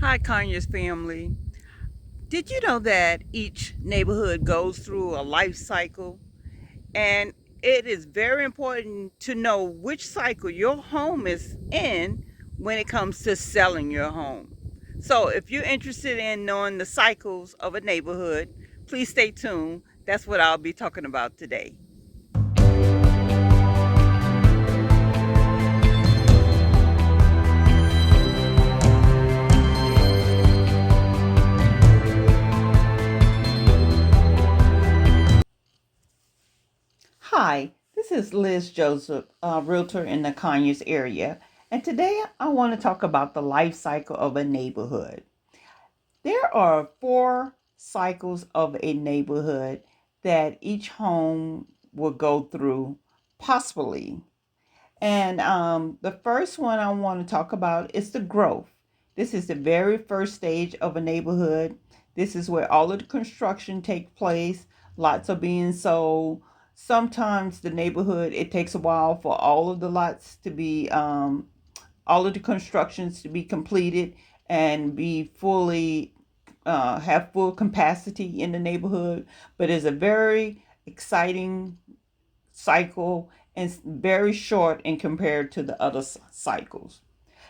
Hi, Conyers family. Did you know that each neighborhood goes through a life cycle? And it is very important to know which cycle your home is in when it comes to selling your home. So, if you're interested in knowing the cycles of a neighborhood, please stay tuned. That's what I'll be talking about today. Hi, this is Liz Joseph, Realtor in the Conyers area, and today I want to talk about the life cycle of a neighborhood. There are four cycles of a neighborhood that each home will go through, possibly. And the first one I want to talk about is the growth. This is the very first stage of a neighborhood. This is where all of the construction takes place. Lots are being sold. Sometimes the neighborhood, it takes a while for all of the lots to be, all of the constructions to be completed and be fully, have full capacity in the neighborhood. But it's a very exciting cycle and very short in compared to the other cycles.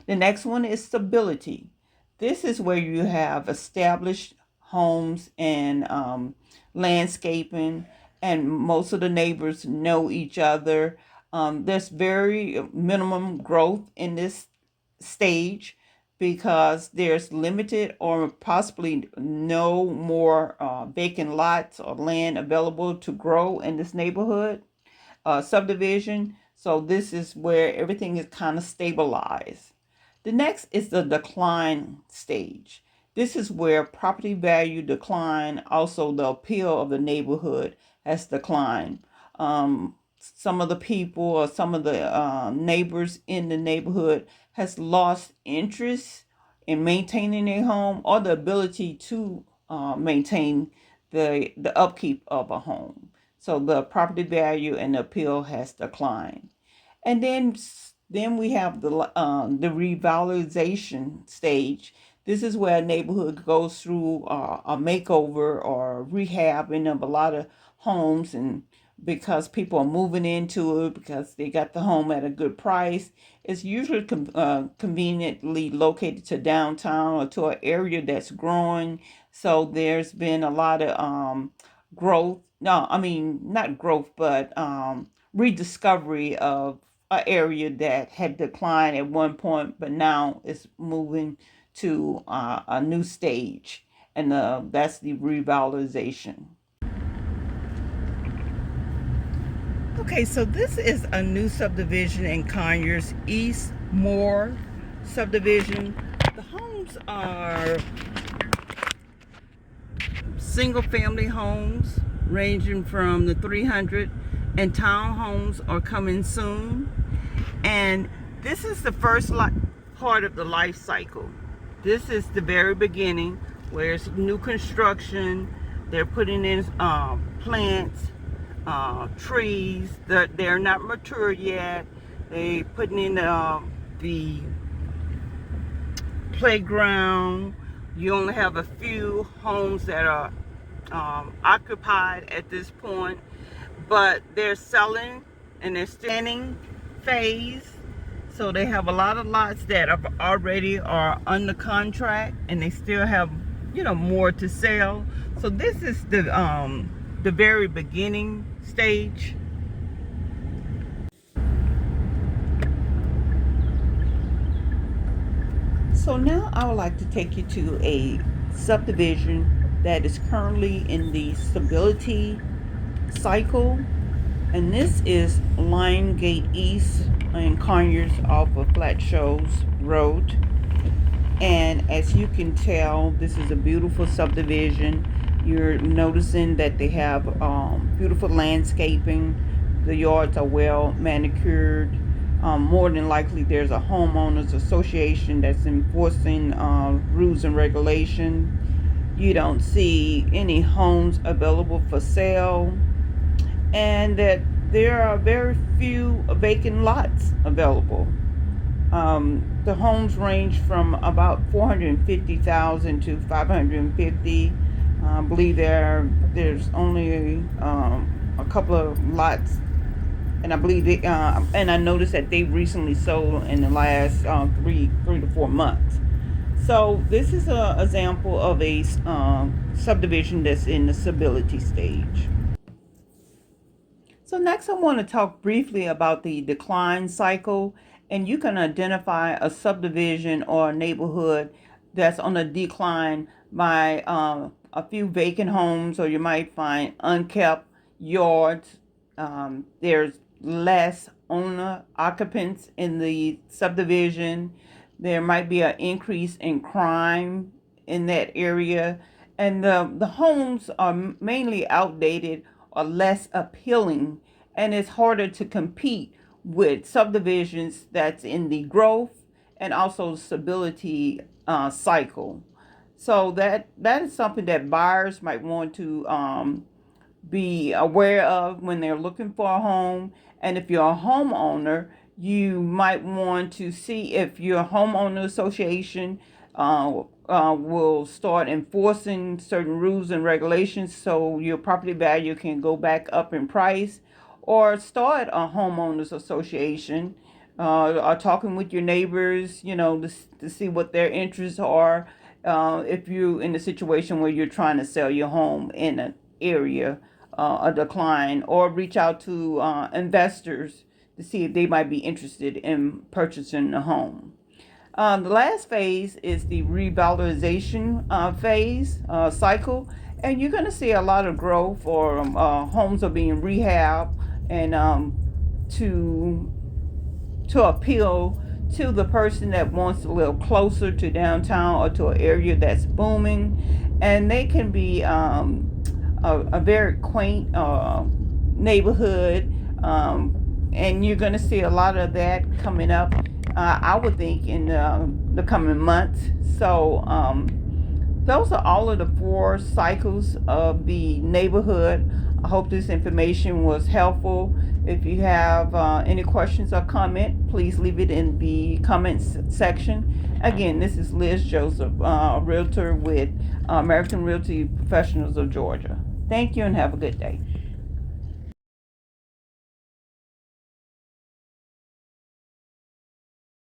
The next one is stability. This is where you have established homes and landscaping, and most of the neighbors know each other. There's very minimum growth in this stage because there's limited or possibly no more vacant lots or land available to grow in this neighborhood subdivision. So this is where everything is kind of stabilized. The next is the decline stage. This is where property value decline, also the appeal of the neighborhood has declined. Some of the people or some of the neighbors in the neighborhood has lost interest in maintaining their home or the ability to maintain the upkeep of a home. So the property value and the appeal has declined. And then we have the revitalization stage. This is where a neighborhood goes through a makeover or rehabbing of a lot of homes, and because people are moving into it because they got the home at a good price. It's usually conveniently located to downtown or to an area that's growing. So there's been a lot of growth. No, I mean not growth, but rediscovery of an area that had declined at one point, but now it's moving to a new stage, and that's the revitalization. Okay, so this is a new subdivision in Conyers, East Moore subdivision. The homes are single family homes ranging from the 300, and townhomes are coming soon. And this is the first part of the life cycle. This is the very beginning where it's new construction. They're putting in plants, trees. They're not mature yet. They putting in the playground. You only have a few homes that are occupied at this point, but they're selling and they're standing phase. So they have a lot of lots that are already are under contract, and they still have more to sell. So this is the very beginning stage. So now I would like to take you to a subdivision that is currently in the stability cycle, and this is Line Gate East in Conyers off of Flat Shoals Road. And as you can tell, this is a beautiful subdivision. You're noticing that they have beautiful landscaping. The yards are well manicured. More than likely, there's a homeowners association that's enforcing rules and regulations. You don't see any homes available for sale, and that there are very few vacant lots available. The homes range from about 450,000 to 550. I believe there's only a couple of lots, and I believe and I noticed that they recently sold in the last three to 4 months. So this is an example of a subdivision that's in the stability stage. So next I want to talk briefly about the decline cycle, and you can identify a subdivision or a neighborhood that's on a decline by a few vacant homes, or you might find unkept yards. There's less owner occupants in the subdivision. There might be an increase in crime in that area, and the homes are mainly outdated or less appealing, and it's harder to compete with subdivisions that's in the growth and also stability cycle. So that is something that buyers might want to be aware of when they're looking for a home. And if you're a homeowner, you might want to see if your homeowner association will start enforcing certain rules and regulations so your property value can go back up in price, or start a homeowners association, or talking with your neighbors, to see what their interests are, if you're in a situation where you're trying to sell your home in an area a decline, or reach out to investors to see if they might be interested in purchasing the home. The last phase is the revitalization phase cycle, and you're going to see a lot of growth, or homes are being rehabbed, and to appeal to the person that wants to live closer to downtown or to an area that's booming, and they can be a very quaint neighborhood, and you're going to see a lot of that coming up, I would think, in the coming months. So those are all of the 4 cycles of the neighborhood. I hope this information was helpful. If you have any questions or comment, please leave it in the comments section. Again, this is Liz Joseph, Realtor with American Realty Professionals of Georgia. Thank you and have a good day.